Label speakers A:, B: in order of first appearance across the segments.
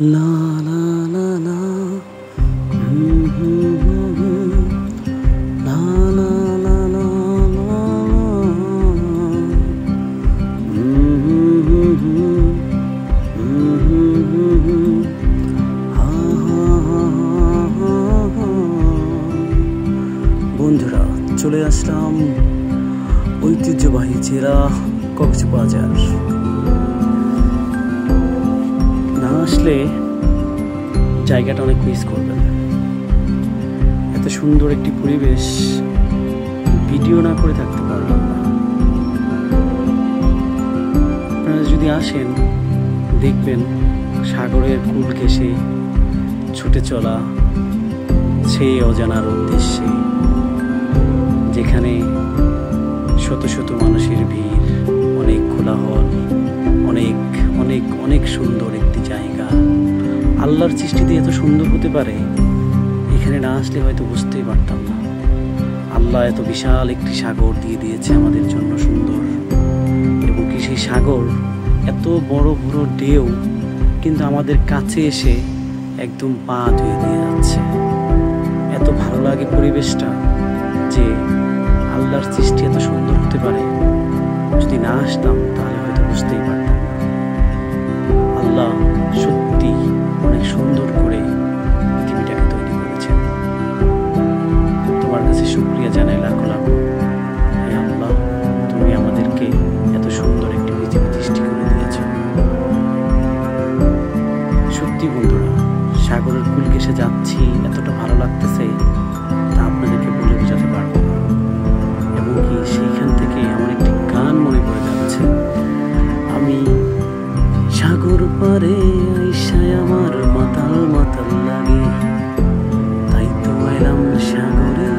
A: La la la la, la la la la la, বন্ধুরা চলে আসলাম ঐতিহ্যবাহী চেরা কক্সবাজার। না আসলে জায়গাটা অনেক মিস করবেন। এত সুন্দর একটি পরিবেশ ভিডিও না করে থাকতে পারলাম না। আপনারা যদি আসেন দেখবেন সাগরের কূল ঘেঁষে ছুটে চলা সেই অজানার উদ্দেশ্যে, যেখানে শত শত মানুষের ভিড়, অনেক কোলাহল, অনেক অনেক অনেক সুন্দর একটি জায়গা। আল্লাহর সৃষ্টিতে এত সুন্দর হতে পারে, এখানে না আসলে হয়তো বুঝতেই পারতাম না। আল্লাহ এত বিশাল একটি সাগর দিয়ে দিয়েছে আমাদের জন্য সুন্দর, এবং কি সেই সাগর এত বড় বড় ঢেউ কিন্তু আমাদের কাছে এসে একদম পা ধুয়ে দিয়ে যাচ্ছে। এত ভালো লাগে পরিবেশটা, যে আল্লাহর সৃষ্টি এত সুন্দর হতে পারে। যদি না আসতাম তাহলে হয়তো বুঝতেই পারতাম না। আল্লাহ সত্যি অনেক সুন্দর করে পৃথিবীটাকে তৈরি করেছেন। তোমার কাছে শুকরিয়া জানাই লাখো লাখো। হে আল্লাহ, তুমি আমাদেরকে এত সুন্দর একটি পৃথিবী সৃষ্টি করে দিয়েছ। সত্যি বন্ধুরা, সাগরের কূল ঘেঁষে যাচ্ছি, এতটা ভালো লাগতেছে তা আপনাদেরকে বলে বোঝাতে পারবো না। এবং কি সেইখান থেকে আমার একটি গান মনে পড়ে যাচ্ছে। আমি সাগর পারে আইসায় আমার মাতাল মাতাল লাগে, তাই তো এলাম সাগরে,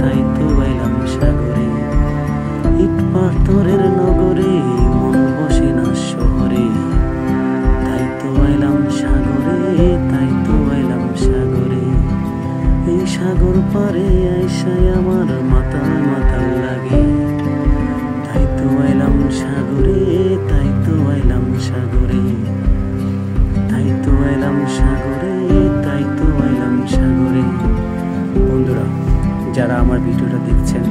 A: তাই তো এলাম সাগরে। ইট পাথরের নগরে মন বসে না শহরে, তাই তো এলাম সাগরে, তাই তো এলাম সাগরে। এই সাগর পারে আইসায় আমার মাতাল মাতাল লাগে, তাই তো এলাম সাগরে, তাই তো এলাম সাগরে, তাই তো এলাম সাগরে, তাই তো এলাম সাগরে। বন্ধুরা, যারা আমার ভিডিওটা দেখছেন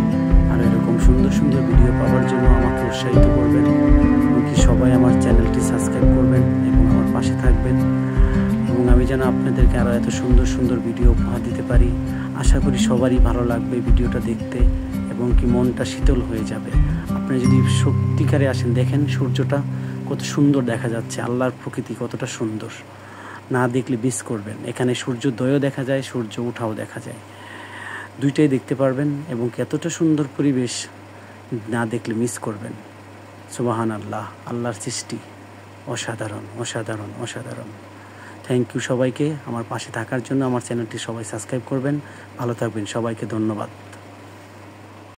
A: আর এরকম সুন্দর সুন্দর ভিডিও পাওয়ার জন্য আমাকে উৎসাহিত করবেন, এমনকি সবাই আমার চ্যানেলটি সাবস্ক্রাইব করবেন এবং আমার পাশে থাকবেন, এবং আমি যেন আপনাদেরকে আরও এত সুন্দর সুন্দর ভিডিও উপহার দিতে পারি। আশা করি সবারই ভালো লাগবে ভিডিওটা দেখতে, এবং কি মনটা শীতল হয়ে যাবে। আপনি যদি সত্যিকারে আসেন, দেখেন সূর্যটা কত সুন্দর দেখা যাচ্ছে, আল্লাহর প্রকৃতি কতটা সুন্দর। না দেখলে মিস করবেন। এখানে সূর্যোদয়ও দেখা যায়, সূর্য ওঠাও দেখা যায়, দুইটাই দেখতে পারবেন। এবং এতটা সুন্দর পরিবেশ না দেখলে মিস করবেন। সুবহানাল্লাহ, আল্লাহর সৃষ্টি অসাধারণ অসাধারণ অসাধারণ। থ্যাংক ইউ সবাইকে আমার পাশে থাকার জন্য। আমার চ্যানেলটি সবাই সাবস্ক্রাইব করবেন। ভালো থাকবেন, সবাইকে ধন্যবাদ।